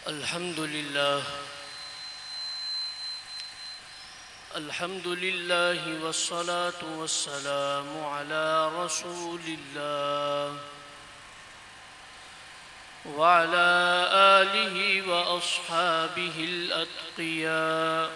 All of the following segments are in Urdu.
الحمد لله والصلاة والسلام على رسول الله وعلى آله وأصحابه الأتقياء.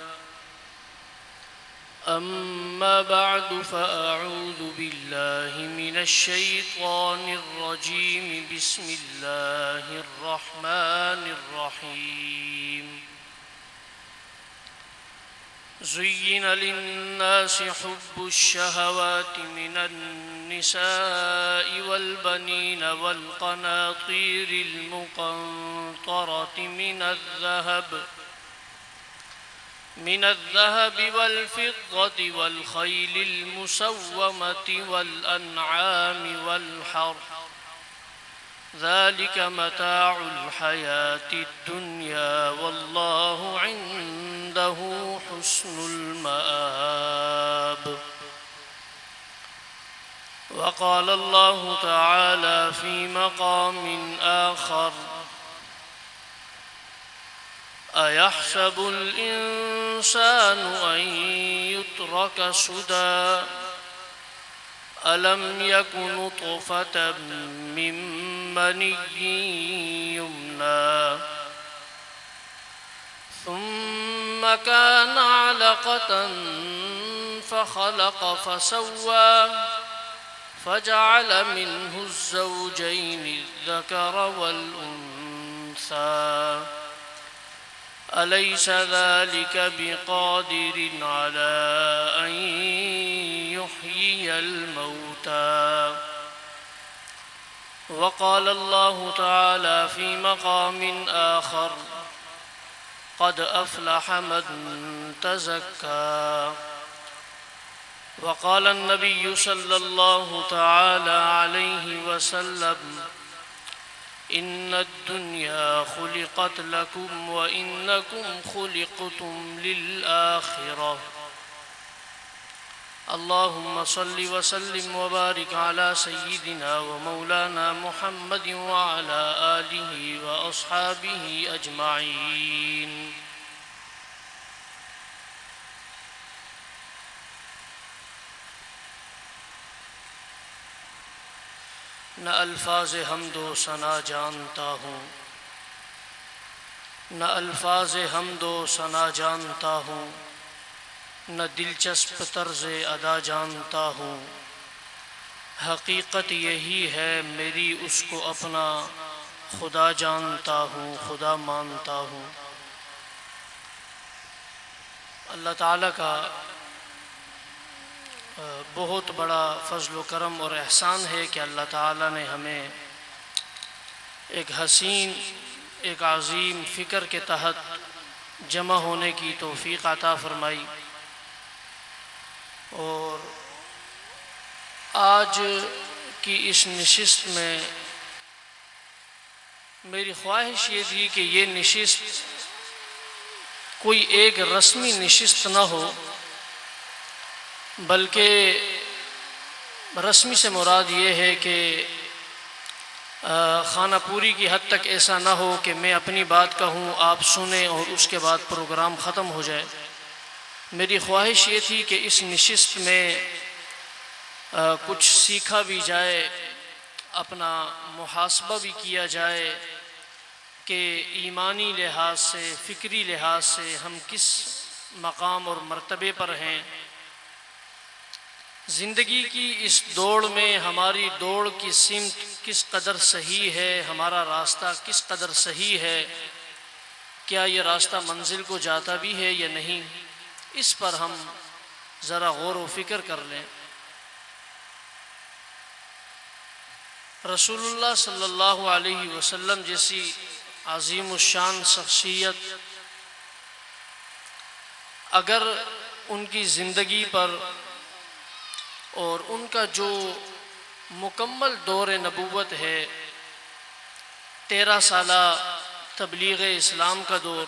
أما بعد فأعوذ بالله من الشيطان الرجيم. بسم الله الرحمن الرحيم. زين للناس حب الشهوات من النساء والبنين والقناطير المقنطرة من الذهب والفضة والخيل المسومة والأنعام والحرث، ذلك متاع الحياة الدنيا والله عنده حسن المآب. وقال الله تعالى في مقام آخر: أيحسب الإنسان أن يترك سدى ألم يك نطفة من مني يمنى ثم كان علقة فخلق فسوى فجعل منه الزوجين الذكر والأنثى أليس ذلك بقادر على أن يحيي الموتى. وقال الله تعالى في مقام آخر: قد أفلح من تزكى. وقال النبي صلى الله تعالى عليه وسلم: إن الدنيا خلقت لكم وإنكم خلقتم للآخرة. اللهم صل وسلم وبارك على سيدنا ومولانا محمد وعلى آله وأصحابه أجمعين. نہ الفاظ حمد و ثنا جانتا ہوں، نہ الفاظ حمد و ثنا جانتا ہوں، نہ دلچسپ طرز ادا جانتا ہوں. حقیقت یہی ہے میری اس کو اپنا خدا جانتا ہوں، خدا مانتا ہوں. اللہ تعالیٰ کا بہت بڑا فضل و کرم اور احسان ہے کہ اللہ تعالیٰ نے ہمیں ایک حسین، ایک عظیم فکر کے تحت جمع ہونے کی توفیق عطا فرمائی. اور آج کی اس نشست میں میری خواہش یہ تھی کہ یہ نشست کوئی ایک رسمی نشست نہ ہو، بلکہ رسمی سے مراد یہ ہے کہ خانہ پوری کی حد تک ایسا نہ ہو کہ میں اپنی بات کہوں، آپ سنیں اور اس کے بعد پروگرام ختم ہو جائے. میری خواہش یہ تھی کہ اس نشست میں کچھ سیکھا بھی جائے، اپنا محاسبہ بھی کیا جائے کہ ایمانی لحاظ سے، فکری لحاظ سے ہم کس مقام اور مرتبے پر ہیں. زندگی کی اس دوڑ میں ہماری دوڑ کی سمت کس قدر صحیح ہے، ہمارا راستہ کس قدر صحیح ہے، کیا یہ راستہ منزل کو جاتا بھی ہے یا نہیں، اس پر ہم ذرا غور و فکر کر لیں. رسول اللہ صلی اللہ علیہ وسلم جیسی عظیم الشان شخصیت اگر ان کی زندگی پر اور ان کا جو مکمل دور نبوت ہے، 13 سالہ تبلیغ اسلام کا دور،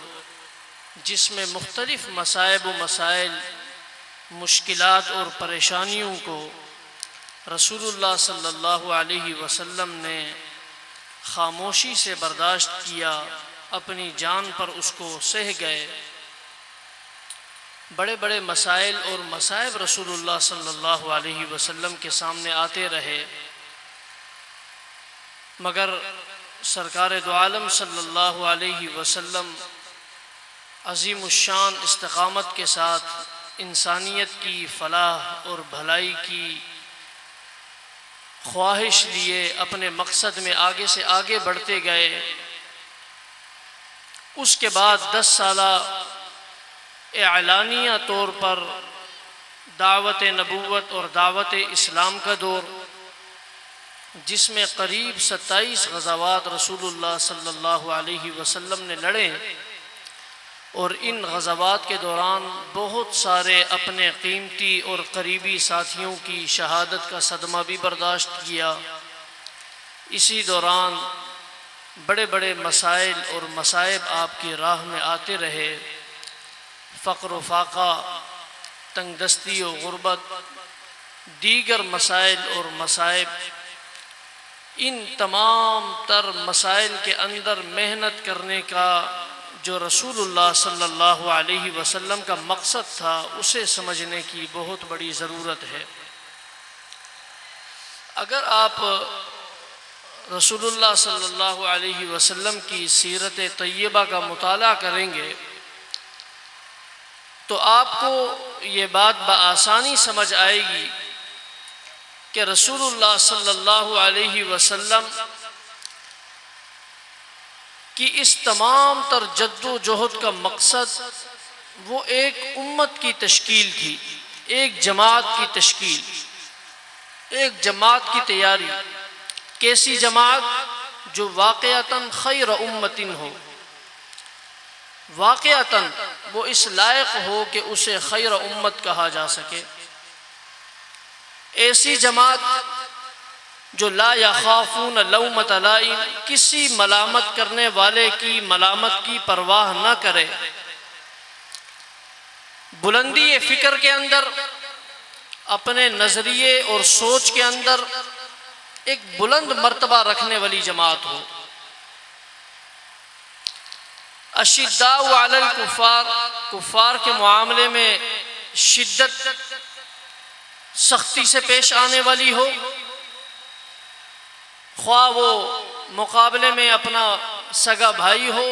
جس میں مختلف مصائب و مسائل، مشکلات اور پریشانیوں کو رسول اللہ صلی اللہ علیہ وسلم نے خاموشی سے برداشت کیا، اپنی جان پر اس کو سہ گئے۔ بڑے بڑے مسائل اور مصائب رسول اللہ صلی اللہ علیہ وسلم کے سامنے آتے رہے، مگر سرکار دو عالم صلی اللہ علیہ وسلم عظیم الشان استقامت کے ساتھ انسانیت کی فلاح اور بھلائی کی خواہش لیے اپنے مقصد میں آگے سے آگے بڑھتے گئے۔ اس کے بعد 10 سالہ اعلانیہ طور پر دعوت نبوت اور دعوت اسلام کا دور، جس میں قریب 27 غزوات رسول اللہ صلی اللہ علیہ وسلم نے لڑے، اور ان غزوات کے دوران بہت سارے اپنے قیمتی اور قریبی ساتھیوں کی شہادت کا صدمہ بھی برداشت کیا۔ اسی دوران بڑے بڑے مسائل اور مصائب آپ کی راہ میں آتے رہے، فقر و فاقہ، تنگ دستی و غربت، دیگر مسائل اور مصائب۔ ان تمام تر مسائل کے اندر محنت کرنے کا جو رسول اللہ صلی اللہ علیہ وسلم کا مقصد تھا، اسے سمجھنے کی بہت بڑی ضرورت ہے۔ اگر آپ رسول اللہ صلی اللہ علیہ وسلم کی سیرت طیبہ کا مطالعہ کریں گے تو آپ کو یہ بات بآسانی سمجھ آئے گی کہ رسول اللہ صلی اللہ علیہ وسلم کی اس تمام تر جد و جہد کا مقصد وہ ایک امت کی تشکیل تھی، ایک جماعت کی تشکیل، ایک جماعت کی تیاری۔ کیسی جماعت؟ جو واقعتاً خیر امتن ہو، واقعتاً وہ اس لائق ہو کہ اسے خیر امت کہا جا سکے۔ ایسی جماعت جو لا یخافون لومۃ لائم، کسی ملامت کرنے والے کی ملامت کی پرواہ نہ کرے، بلندی فکر کے اندر، اپنے نظریے اور سوچ کے اندر ایک بلند مرتبہ رکھنے والی جماعت ہو۔ اشداء علی الکفار، کفار کے معاملے میں شدت سختی سے پیش آنے والی ہو، خواہ وہ مقابلے میں اپنا سگا بھائی ہو،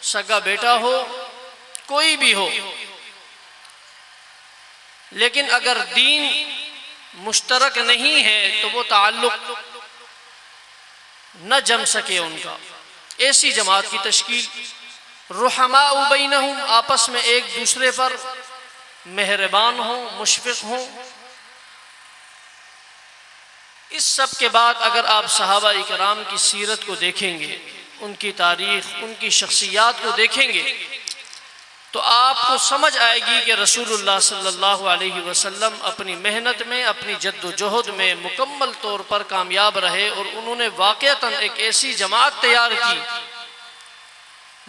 سگا بیٹا ہو، کوئی بھی ہو، لیکن اگر دین مشترک نہیں ہے تو وہ تعلق نہ جم سکے ان کا۔ ایسی جماعت کی تشکیل، رحماء بینہم، آپس میں ایک دوسرے پر مہربان ہوں، مشفق ہوں۔ اس سب کے بعد اگر آپ صحابہ اکرام کی سیرت کو دیکھیں گے، ان کی تاریخ، ان کی شخصیات کو دیکھیں گے، تو آپ کو سمجھ آئے گی کہ رسول اللہ صلی اللہ علیہ وسلم اپنی محنت میں، اپنی جد و جہد میں مکمل طور پر کامیاب رہے، اور انہوں نے واقعتاً ایک ایسی جماعت تیار کی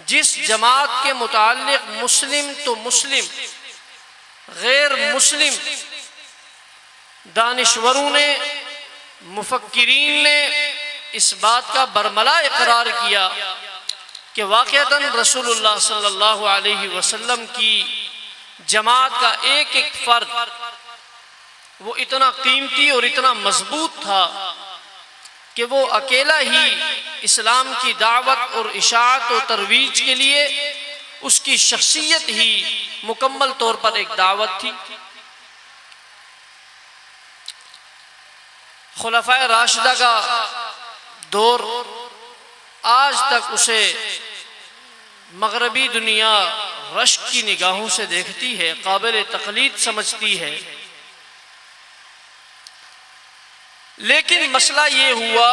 جس جماعت کے متعلق مسلم تو مسلم، غیر مسلم دانشوروں نے، مفکرین نے اس بات کا برملا اقرار کیا کہ واقعتاً رسول اللہ صلی اللہ علیہ وسلم کی جماعت کا ایک ایک فرد وہ اتنا قیمتی اور اتنا مضبوط تھا کہ وہ اکیلا ہی اسلام کی دعوت اور اشاعت و ترویج کے لیے، اس کی شخصیت ہی مکمل طور پر ایک دعوت تھی۔ خلفائے راشدہ کا دور آج تک اسے مغربی دنیا رشک کی نگاہوں سے دیکھتی ہے، قابل تقلید سمجھتی ہے، لیکن مسئلہ یہ ہوا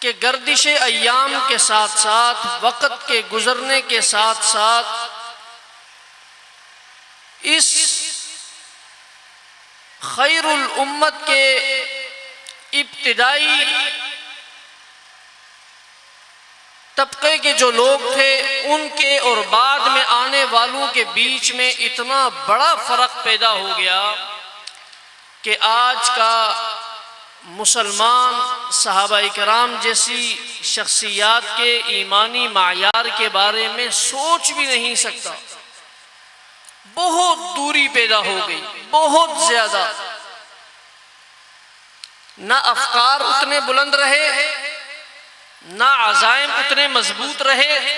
کہ گردش ایام کے ساتھ ساتھ، وقت کے گزرنے کے ساتھ ساتھ، اس خیر الامت کے ابتدائی طبقے کے جو لوگ تھے، ان کے اور بعد میں آنے والوں کے بیچ میں اتنا بڑا فرق پیدا ہو گیا کہ آج کا مسلمان صحابہ کرام جیسی شخصیات کے ایمانی معیار کے بارے میں سوچ بھی نہیں سکتا. بہت دوری پیدا ہو گئی، بہت زیادہ. نہ افکار اتنے بلند رہے، نہ عزائم اتنے مضبوط رہے،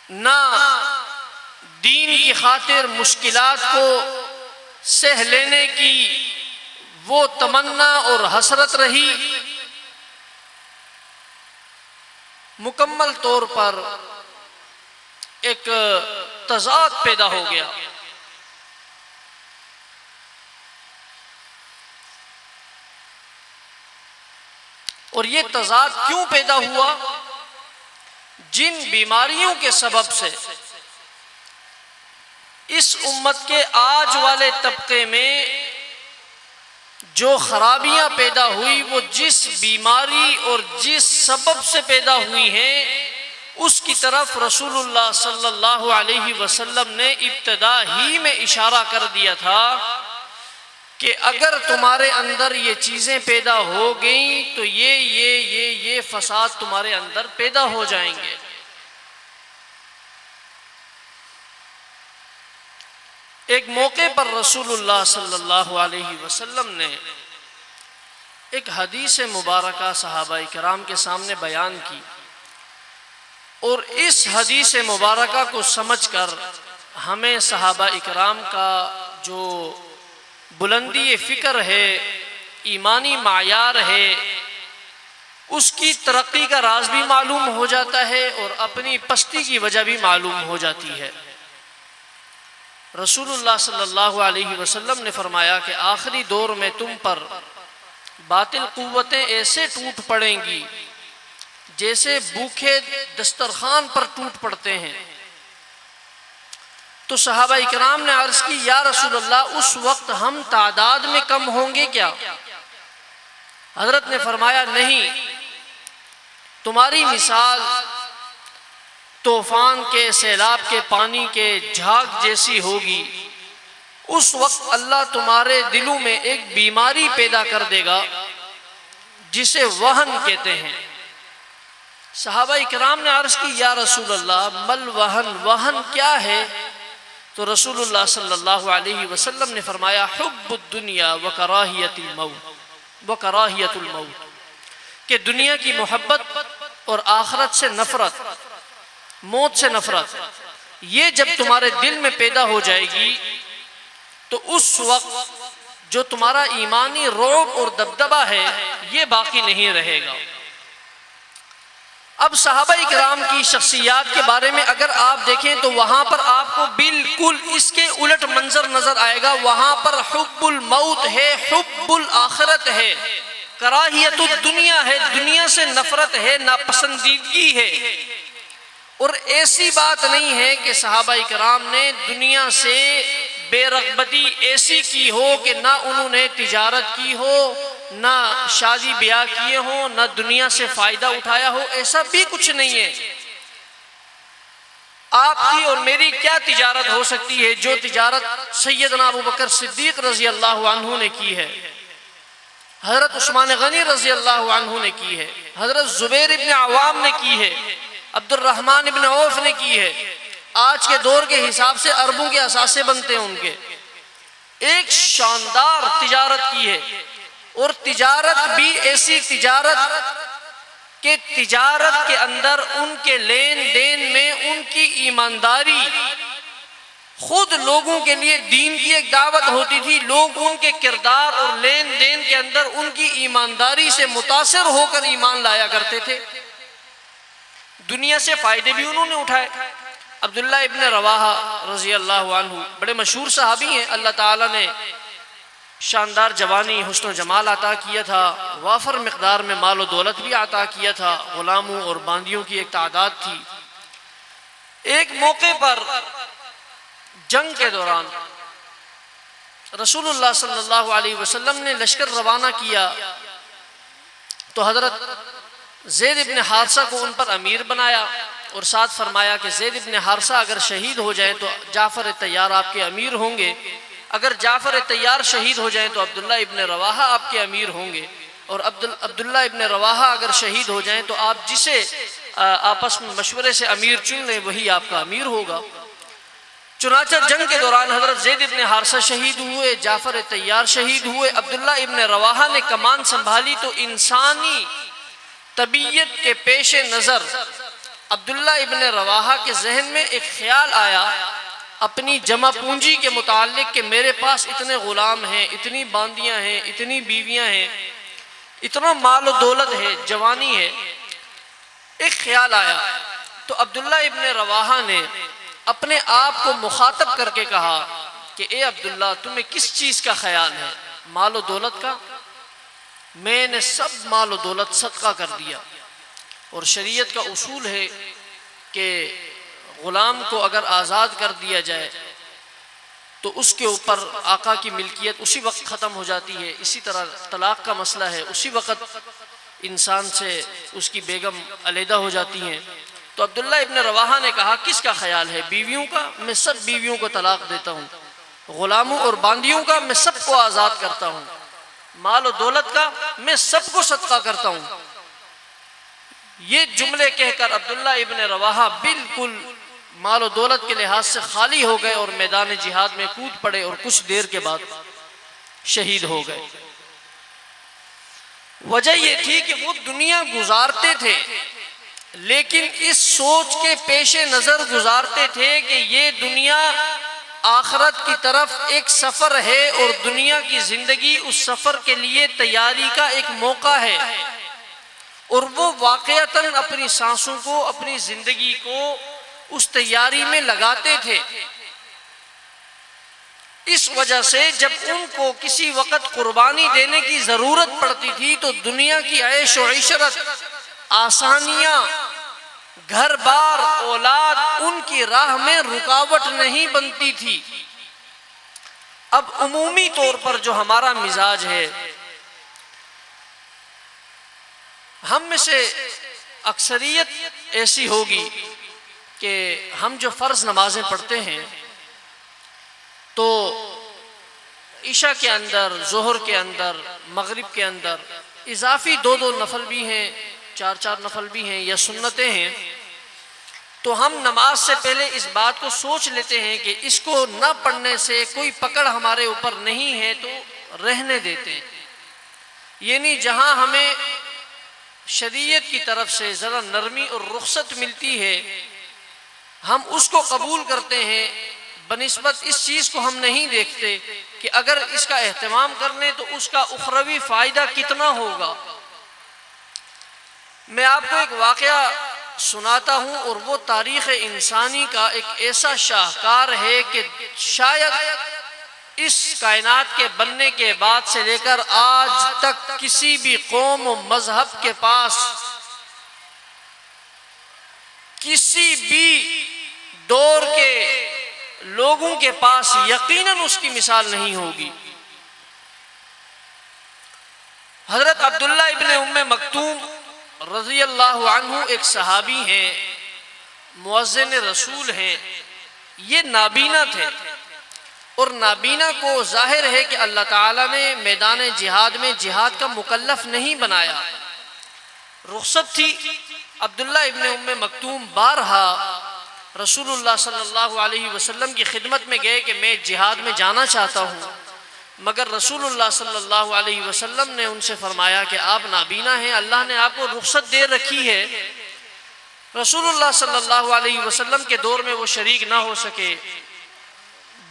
نہ دین کی خاطر مشکلات کو سہ لینے کی وہ تمنا اور حسرت رہی. مکمل طور پر ایک تضاد پیدا ہو گیا. اور یہ تضاد کیوں پیدا ہوا؟ جن بیماریوں کے سبب سے اس امت کے آج والے طبقے میں جو خرابیاں پیدا ہوئی، وہ جس بیماری اور جس سبب سے پیدا ہوئی ہیں اس کی طرف رسول اللہ صلی اللہ علیہ وسلم نے ابتدا ہی میں اشارہ کر دیا تھا کہ اگر تمہارے اندر یہ چیزیں پیدا ہو گئیں تو یہ فساد تمہارے اندر پیدا ہو جائیں گے. ایک موقع پر رسول اللہ صلی اللہ علیہ وسلم نے ایک حدیث مبارکہ صحابہ کرام کے سامنے بیان کی، اور اس حدیث مبارکہ کو سمجھ کر ہمیں صحابہ اکرام کا جو بلندی فکر ہے، ایمانی معیار ہے، اس کی ترقی کا راز بھی معلوم ہو جاتا ہے اور اپنی پستی کی وجہ بھی معلوم ہو جاتی ہے. رسول اللہ صلی اللہ علیہ وسلم نے فرمایا کہ آخری دور میں تم پر باطل قوتیں ایسے ٹوٹ پڑیں گی جیسے بھوکے دسترخوان پر ٹوٹ پڑتے ہیں. تو صحابہ اکرام نے عرض کی، یا رسول اللہ اس وقت ہم تعداد میں کم ہوں گے کیا؟ حضرت نے فرمایا نہیں، تمہاری مثال طوفان کے، سیلاب کے پانی کے جھاگ جیسی ہوگی. اس وقت اللہ تمہارے دلوں میں ایک بیماری پیدا کر دے گا جسے وہن کہتے ہیں. صحابہ اکرام نے عرض کی، یا رسول اللہ مل وہن، وہن کیا ہے؟ تو رسول اللہ صلی اللہ علیہ وسلم نے فرمایا، حب الدنیا وکراہیت الموت، وکراہیت الموت، کہ دنیا کی محبت اور آخرت سے نفرت، موت سے نفرت، یہ جب تمہارے دل میں پیدا ہو جائے گی تو اس وقت جو تمہارا ایمانی رعب اور دبدبہ ہے یہ باقی نہیں رہے گا. اب صحابہ اکرام کی شخصیات کے بارے میں اگر آپ دیکھیں تو وہاں پر آپ کو بالکل اس کے الٹ منظر نظر آئے گا. وہاں پر حب الموت ہے، حب الآخرت ہے، کراہیت الدنیا ہے، دنیا سے نفرت ہے، ناپسندیدگی ہے. اور ایسی بات نہیں ہے کہ صحابہ اکرام نے دنیا سے بے رغبتی ایسی کی ہو کہ نہ انہوں نے تجارت کی ہو، نہ شادی بیاہ کیے ہوں، نہ دنیا سے فائدہ اٹھایا ہو. ایسا بھی کچھ نہیں ہے. آپ کی اور میری کیا تجارت ہو سکتی ہے جو تجارت سیدنا ابوبکر صدیق رضی اللہ عنہ نے کی ہے، حضرت عثمان غنی رضی اللہ عنہ نے کی ہے، حضرت زبیر ابن عوام نے کی ہے، عبد الرحمن ابن عوف نے کی ہے. آج کے دور کے حساب سے اربوں کے اثاثے بنتے ہیں ان کے. ایک شاندار تجارت کی ہے، اور تجارت بھی ایسی تجارت کہ تجارت کے اندر ان کے لین دین میں ان کی ایمانداری، خود لوگوں کے لیے دین کی ایک دعوت ہوتی تھی. لوگ ان کے کردار اور لین دین کے اندر ان کی ایمانداری سے متاثر ہو کر ایمان لایا کرتے تھے. دنیا سے فائدے بھی انہوں نے اٹھائے. عبداللہ ابن رواحہ رضی اللہ عنہ بڑے مشہور صحابی ہیں. اللہ تعالیٰ نے شاندار جوانی، حسن و جمال عطا کیا تھا، وافر مقدار میں مال و دولت بھی عطا کیا تھا، غلاموں اور باندیوں کی ایک تعداد تھی. ایک موقع پر جنگ کے دوران رسول اللہ صلی اللہ علیہ وسلم نے لشکر روانہ کیا تو حضرت زید ابن حارثہ کو ان پر امیر بنایا اور ساتھ فرمایا کہ زید ابن حارثہ اگر شہید ہو جائیں تو جعفر طیار آپ کے امیر ہوں گے، اگر جعفر طیار شہید ہو جائیں تو عبداللہ ابن رواحہ آپ کے امیر ہوں گے. اور عبداللہ ابن رواحہ اگر شہید ہو جائیں تو آپ جسے آپس میں مشورے سے امیر چن لیں وہی آپ کا امیر ہوگا۔ چنانچہ جنگ کے دوران حضرت زید ابن حارثہ شہید ہوئے، جعفر طیار شہید ہوئے، عبداللہ ابن رواحہ نے کمان سنبھالی تو انسانی طبیعت کے پیش نظر عبداللہ ابن رواحہ کے ذہن میں ایک خیال آیا اپنی جمع پونجی کے متعلق کہ میرے پاس اتنے غلام ہیں، اتنی باندیاں ہیں، اتنی بیویاں ہیں، اتنا مال و دولت ہے، جوانی ہے۔ ایک خیال آیا تو عبداللہ ابن رواحہ نے اپنے آپ کو مخاطب کر کے کہا کہ اے عبداللہ تمہیں کس چیز کا خیال ہے؟ مال و دولت کا؟ میں نے سب مال و دولت صدقہ کر دیا، اور شریعت کا اصول ہے کہ غلام کو اگر آزاد کر دیا جائے تو اس کے اوپر آقا کی ملکیت اسی وقت ختم ہو جاتی ہے۔ اسی طرح طلاق کا مسئلہ ہے، اسی وقت انسان سے اس کی بیگم علیحدہ ہو جاتی ہیں۔ تو عبداللہ ابن رواحہ نے کہا کس کا خیال ہے؟ بیویوں کا؟ میں سب بیویوں کو طلاق دیتا ہوں۔ غلاموں اور باندیوں کا؟ میں سب کو آزاد کرتا ہوں۔ مال و دولت کا؟ میں سب کو صدقہ کرتا ہوں۔ یہ جملے کہہ کر عبداللہ ابن رواحہ بالکل مال و دولت کے لحاظ سے خالی ہو گئے اور میدان جہاد میں کود پڑے، اور کچھ دیر کے بعد شہید ہو گئے۔ وجہ یہ تھی کہ وہ دنیا گزارتے تھے، لیکن اس سوچ کے پیش نظر گزارتے تھے کہ یہ دنیا آخرت کی طرف ایک سفر ہے، اور دنیا کی زندگی اس سفر کے لیے تیاری کا ایک موقع ہے، اور وہ واقعتاً اپنی سانسوں کو، اپنی زندگی کو اس تیاری میں لگاتے تھے۔ اس وجہ سے جب ان کو کسی وقت قربانی دینے کی ضرورت پڑتی تھی تو دنیا کی عیش و عشرت، آسانیاں، گھر بار، اولاد ان کی راہ میں رکاوٹ نہیں بنتی تھی۔ اب عمومی طور پر جو ہمارا مزاج ہے، ہم میں سے اکثریت ایسی ہوگی کہ ہم جو فرض نمازیں پڑھتے ہیں تو عشاء کے اندر، ظہر کے اندر، مغرب کے اندر اضافی 2 نفل بھی ہیں، 4 نفل بھی ہیں یا سنتیں ہیں، تو ہم نماز سے پہلے اس بات کو سوچ لیتے ہیں کہ اس کو نہ پڑھنے سے کوئی پکڑ ہمارے اوپر نہیں ہے تو رہنے دیتے ہیں۔ یعنی جہاں ہمیں شریعت کی طرف سے ذرا نرمی اور رخصت ملتی ہے ہم اس کو قبول کرتے ہیں، بنسبت اس چیز کو ہم نہیں دیکھتے کہ اگر اس کا اہتمام کر لیں تو اس کا اخروی فائدہ کتنا ہوگا۔ میں آپ کو ایک واقعہ سناتا ہوں، اور وہ تاریخ انسانی کا ایک ایسا شاہکار ہے کہ شاید اس کائنات کے بننے کے بعد سے لے کر آج تک کسی بھی قوم و مذہب کے پاس، کسی بھی دور کے لوگوں کے پاس یقیناً اس کی مثال نہیں ہوگی۔ حضرت عبداللہ ابن ام مکتوم رضی اللہ عنہ ایک صحابی ہیں، مؤذن رسول ہیں، یہ نابینا تھے، اور نابینا کو ظاہر ہے کہ اللہ تعالیٰ نے میدان جہاد میں جہاد کا مکلف نہیں بنایا، رخصت تھی۔ عبداللہ ابن ام مکتوم بارہا رسول اللہ صلی اللہ علیہ وسلم کی خدمت میں گئے کہ میں جہاد میں جانا چاہتا ہوں، مگر رسول اللہ صلی اللہ علیہ وسلم نے ان سے فرمایا کہ آپ نابینا ہیں، اللہ نے آپ کو رخصت دے رکھی ہے۔ رسول اللہ صلی اللہ علیہ وسلم کے دور میں وہ شریک نہ ہو سکے،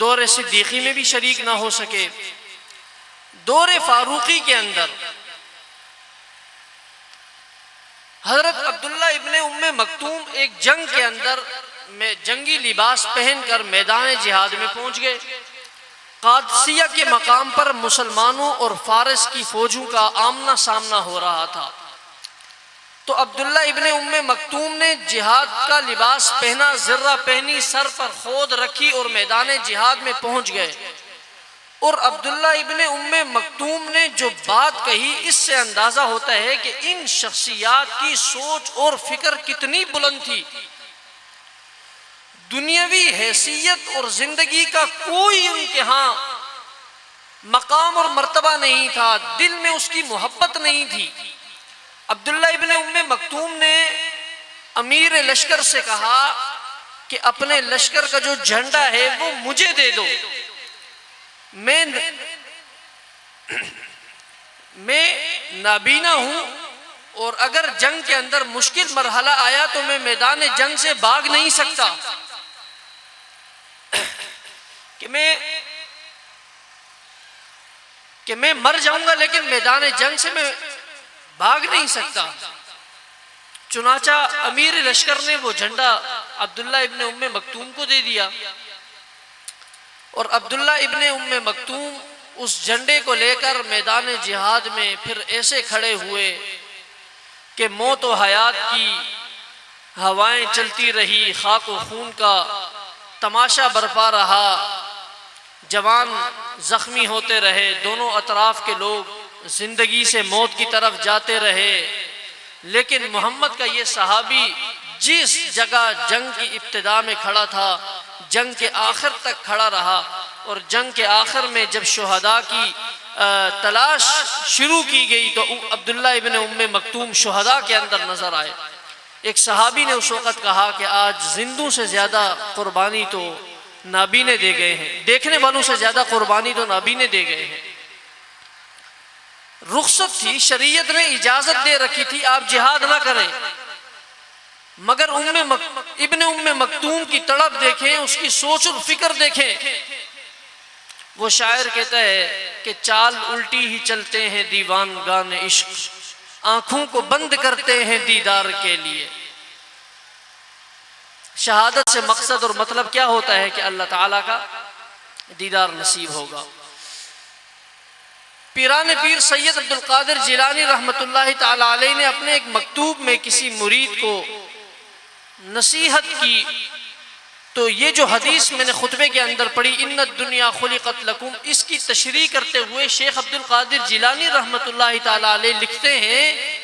دور صدیقی میں بھی شریک نہ ہو سکے، دور فاروقی کے اندر حضرت عبداللہ ابن ام مکتوم ایک جنگ کے اندر میں جنگی لباس پہن کر میدان جہاد میں پہنچ گئے۔ قادسیہ کے مقام پر مسلمانوں اور فارس کی فوجوں کا آمنا سامنا ہو رہا تھا، تو عبداللہ ابن ام مکتوم نے جہاد کا لباس پہنا، زرہ پہنی، سر پر خود رکھی اور میدان جہاد میں پہنچ گئے۔ اور عبداللہ ابن ام مکتوم نے جو بات کہی، اس سے اندازہ ہوتا ہے کہ ان شخصیات کی سوچ اور فکر کتنی بلند تھی۔ دنیاوی حیثیت اور زندگی کا کوئی ان کے ہاں مقام اور مرتبہ نہیں تھا، دل میں اس کی محبت نہیں تھی۔ عبداللہ ابن ام مکتوم نے امیر لشکر سے کہا کہ اپنے لشکر کا جو جھنڈا ہے وہ مجھے دے دو، میں نابینا ہوں، اور اگر جنگ کے اندر مشکل مرحلہ آیا تو میں میدان جنگ سے بھاگ نہیں سکتا، کہ میں مر جاؤں گا لیکن میدان جنگ سے میں بھاگ نہیں سکتا۔ چنانچہ امیر لشکر نے وہ جھنڈا عبداللہ ابن ام مکتوم کو دے دیا، اور عبداللہ ابن ام مکتوم اس جھنڈے کو لے کر میدان جہاد میں پھر ایسے کھڑے ہوئے کہ موت و حیات کی ہوائیں چلتی رہی، خاک و خون کا تماشا برپا رہا، جوان زخمی ہوتے رہے، دونوں اطراف کے لوگ زندگی سے موت کی طرف جاتے رہے، لیکن محمد کا یہ صحابی جس جگہ جنگ کی ابتدا میں کھڑا تھا جنگ کے آخر تک کھڑا رہا، اور جنگ کے آخر میں جب شہداء کی تلاش شروع کی گئی تو عبداللہ ابن ام مکتوم شہداء کے اندر نظر آئے۔ ایک صحابی نے اس وقت کہا کہ آج زندوں سے زیادہ قربانی تو نابینے دے گئے ہیں، دیکھنے والوں سے زیادہ قربانی تو نابینے دے گئے ہیں۔ رخصت تھی، شریعت نے اجازت دے رکھی تھی آپ جہاد نہ کریں، مگر ابن ام مکتوم کی تڑپ دیکھیں، اس کی سوچ اور فکر دیکھیں۔ وہ شاعر کہتا ہے کہ چال الٹی ہی چلتے ہیں دیوان گان عشق، آنکھوں کو بند کرتے ہیں دیدار کے لیے۔ شہادت سے مقصد اور مطلب کیا ہوتا ہے کہ اللہ تعالیٰ کا دیدار نصیب ہوگا۔ پیران پیر سید عبد القادر جیلانی رحمۃ اللہ تعالی علیہ نے اپنے ایک مکتوب میں کسی مرید کو نصیحت کی، تو یہ جو حدیث میں نے خطبے کے اندر پڑھی ان الدنیا خلقت لکم، اس کی تشریح کرتے ہوئے شیخ عبد القادر جیلانی رحمۃ اللہ تعالی علیہ لکھتے ہیں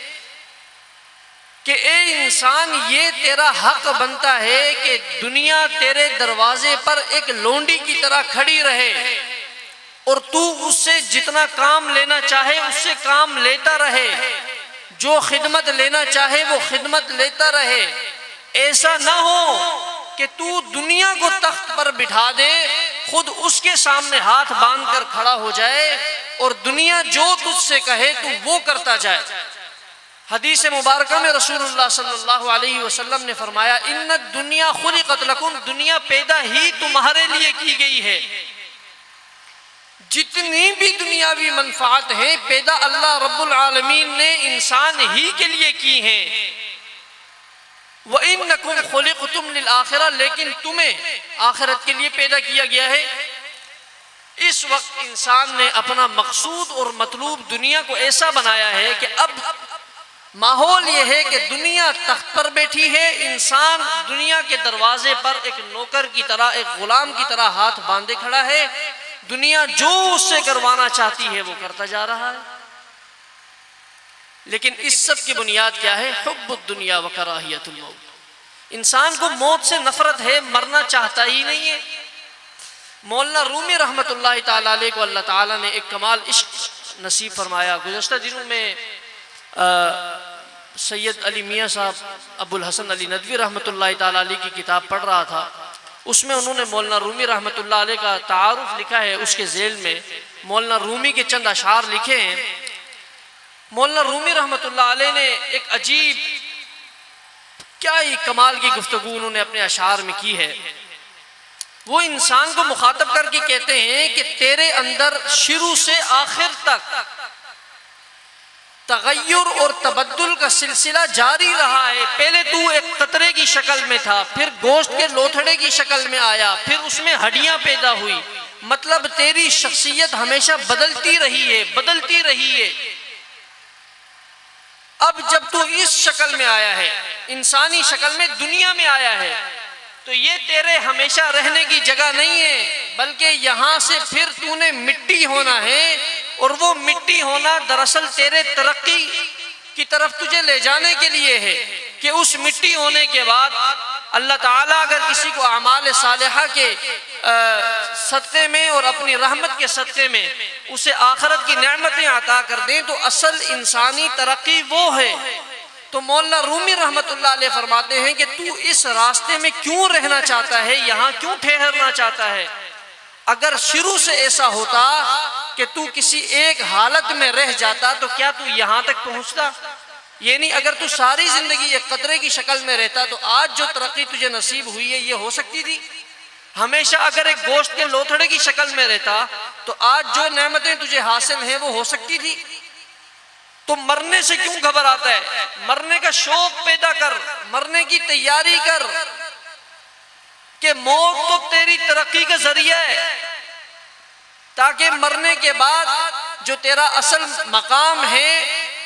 کہ اے انسان، یہ تیرا حق بنتا ہے کہ دنیا تیرے دروازے پر ایک لونڈی کی طرح کھڑی رہے، اور تو اس سے جتنا کام لینا چاہے اس سے کام لیتا رہے، جو خدمت لینا چاہے وہ خدمت لیتا رہے۔ ایسا نہ ہو کہ تو دنیا کو تخت پر بٹھا دے، خود اس کے سامنے ہاتھ باندھ کر کھڑا ہو جائے اور دنیا جو تجھ سے کہے تو وہ کرتا جائے۔ حدیث مبارکہ میں رسول اللہ صلی اللہ علیہ وسلم نے فرمایا ان الدنیا خلقت لکم، دنیا پیدا ہی تمہارے لیے کی گئی ہے، جتنی بھی دنیاوی منفعت ہیں پیدا اللہ رب العالمین نے انسان ہی کے لیے کی ہیں۔ وَإِنَّكُمْ خُلِقْتُمْ لِلْآخِرَةِ، لیکن تمہیں آخرت کے لیے پیدا کیا گیا ہے۔ اس وقت انسان نے اپنا مقصود اور مطلوب دنیا کو ایسا بنایا ہے کہ اب ماحول یہ ہے کہ دنیا تخت پر بیٹھی ہے، انسان دنیا کے دروازے پر ایک نوکر کی طرح، ایک غلام کی طرح ہاتھ باندھے کھڑا ہے، دنیا جو اس سے کروانا چاہتی ہے وہ کرتا جا رہا ہے۔ لیکن اس سب کی بنیاد کیا ہے؟ حب الدنیا و کراہیت الموت۔ انسان کو موت سے نفرت ہے، مرنا چاہتا ہی نہیں ہے۔ مولانا رومی رحمۃ اللہ تعالی علیہ کو اللہ تعالیٰ نے ایک کمال عشق نصیب فرمایا۔ گزشتہ دنوں میں سید علی میاں صاحب ابو الحسن علی ندوی رحمۃ اللہ تعالی علیہ کی کتاب پڑھ رہا تھا، اس میں انہوں نے مولانا رومی رحمۃ اللہ علیہ کا تعارف لکھا ہے، اس کے ذیل میں مولانا رومی کے چند اشعار لکھے ہیں۔ مولانا رومی رحمۃ اللہ علیہ نے ایک عجیب کیا ہی کمال کی گفتگو انہوں نے اپنے اشعار میں کی ہے۔ وہ انسان کو مخاطب کر کے کہتے ہیں کہ تیرے اندر شروع سے آخر تک تغیر اور تبدل کا سلسلہ جاری رہا ہے۔ پہلے تو ایک قطرے کی شکل میں تھا، پھر گوشت کے لوتھڑے کی شکل میں آیا، پھر اس میں ہڈیاں پیدا ہوئی، مطلب تیری شخصیت ہمیشہ بدلتی رہی ہے، بدلتی رہی ہے۔ اب جب تو اس شکل میں آیا ہے، انسانی شکل میں دنیا میں آیا ہے، تو یہ تیرے ہمیشہ رہنے کی جگہ نہیں ہے، بلکہ یہاں سے پھر تو نے مٹی ہونا ہے، اور وہ مٹی ہونا دراصل تیرے ترقی کی طرف تجھے لے جانے کے لیے ہے، کہ اس مٹی ہونے کے بعد اللہ تعالیٰ اگر کسی کو اعمال صالحہ کے صدقے میں اور اپنی رحمت کے صدقے میں اسے آخرت کی نعمتیں عطا کر دیں تو اصل انسانی ترقی وہ ہے۔ تو مولانا رومی رحمت اللہ علیہ فرماتے ہیں کہ تو اس راستے میں کیوں رہنا چاہتا ہے، یہاں کیوں ٹھہرنا چاہتا ہے؟ اگر شروع سے ایسا ہوتا کہ تو کسی ایک حالت میں رہ جاتا تو کیا تو یہاں تک پہنچتا؟ یعنی اگر تو ساری زندگی ایک قطرے کی شکل میں رہتا تو آج جو ترقی تجھے نصیب ہوئی ہے یہ ہو سکتی تھی؟ ہمیشہ اگر ایک گوشت کے لوتھڑے کی شکل میں رہتا تو آج جو نعمتیں تجھے حاصل ہیں وہ ہو سکتی تھی؟ تو مرنے سے کیوں گھبراتا ہے؟ مرنے کا شوق پیدا کر، مرنے کی تیاری کر، کہ موت تو تیری ترقی کا ذریعہ ہے، تاکہ مرنے کے بعد جو تیرا اصل مقام ہے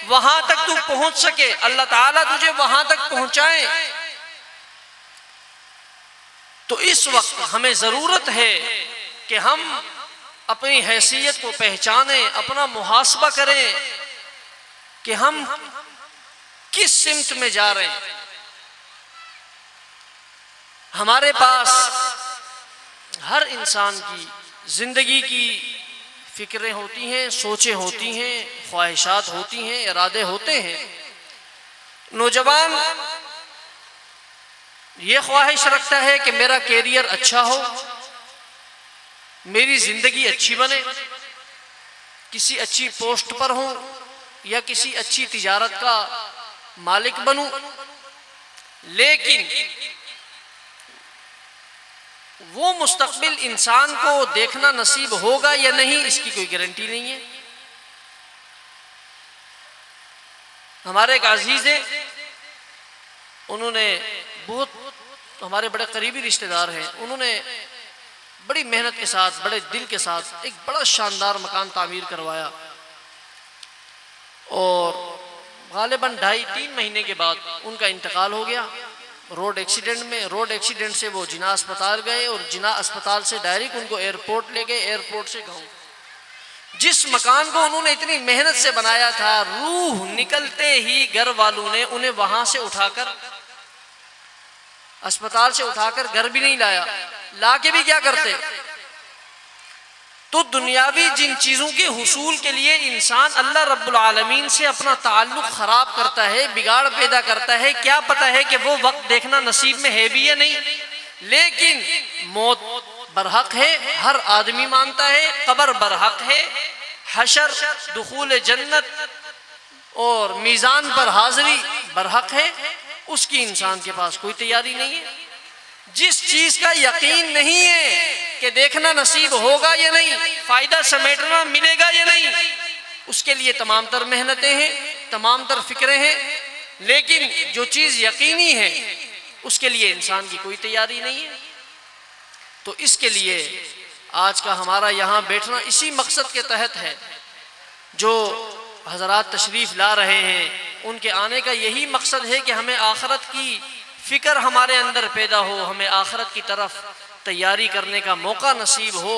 وہاں تک تو پہنچ سکے، اللہ تعالیٰ تجھے وہاں تک پہنچائے۔ تو اس وقت ہمیں ضرورت ہے کہ ہم اپنی حیثیت کو پہچانیں، اپنا محاسبہ کریں کہ ہم کس سمت میں جا رہے ہیں۔ ہمارے پاس ہر انسان کی زندگی کی فکریں ہوتی ہیں، سوچیں ہوتی ہیں، خواہشات ہوتی ہیں، ارادے ہوتے ہیں۔ نوجوان یہ خواہش رکھتا ہے کہ میرا کیریئر اچھا ہو، میری زندگی اچھی بنے، کسی اچھی پوسٹ پر ہوں یا کسی اچھی تجارت کا مالک بنوں، لیکن وہ مستقبل انسان کو دیکھنا نصیب ہوگا یا نہیں اس کی کوئی گارنٹی نہیں ہے۔ ہمارے ایک عزیز ہیں، انہوں نے بہت ہمارے بڑے قریبی رشتہ دار ہیں، انہوں نے بڑی محنت کے ساتھ، بڑے دل کے ساتھ ایک بڑا شاندار مکان تعمیر کروایا، اور غالباً 2.5-3 مہینے کے بعد ان کا انتقال ہو گیا روڈ ایکسیڈنٹ میں۔ روڈ ایکسیڈنٹ سے وہ جناح اسپتال گئے اور جناح اسپتال سے ڈائریکٹ ان کو ایئرپورٹ لے گئے، ایئرپورٹ سے گاؤں۔ جس مکان کو انہوں نے اتنی محنت سے بنایا تھا، روح نکلتے ہی گھر والوں نے انہیں وہاں سے اٹھا کر، اسپتال سے اٹھا کر گھر بھی نہیں لایا، لا کے بھی کیا کرتے؟ تو دنیاوی جن چیزوں کے حصول کے لیے انسان اللہ رب العالمین سے اپنا تعلق خراب کرتا ہے، بگاڑ پیدا کرتا ہے، کیا پتہ ہے کہ وہ وقت دیکھنا نصیب میں ہے بھی یا نہیں؟ لیکن موت برحق ہے، ہر آدمی مانتا ہے، قبر برحق ہے، حشر، دخول جنت اور میزان پر حاضری برحق ہے، اس کی انسان کے پاس کوئی تیاری نہیں ہے۔ جس چیز کا یقین نہیں ہے کہ دیکھنا نصیب ہوگا یا نہیں، فائدہ سمیٹنا ملے گا یا نہیں، اس کے لیے تمام تر محنتیں ہیں، تمام تر فکریں ہیں، لیکن جو چیز یقینی ہے اس کے لیے انسان کی کوئی تیاری نہیں ہے۔ تو اس کے لیے آج کا ہمارا یہاں بیٹھنا اسی مقصد کے تحت ہے۔ جو حضرات تشریف لا رہے ہیں ان کے آنے کا یہی مقصد ہے کہ ہمیں آخرت کی فکر ہمارے اندر پیدا ہو، ہمیں آخرت کی طرف تیاری کرنے کا موقع نصیب ہو۔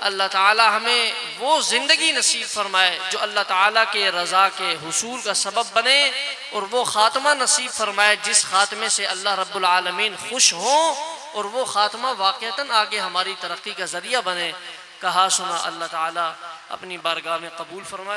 اللہ تعالی ہمیں وہ زندگی نصیب فرمائے جو اللہ تعالیٰ کے رضا کے حصول کا سبب بنے، اور وہ خاتمہ نصیب فرمائے جس خاتمے سے اللہ رب العالمین خوش ہوں، اور وہ خاتمہ واقعتاً آگے ہماری ترقی کا ذریعہ بنے۔ کہا سنا اللہ تعالیٰ اپنی بارگاہ میں قبول فرمائے۔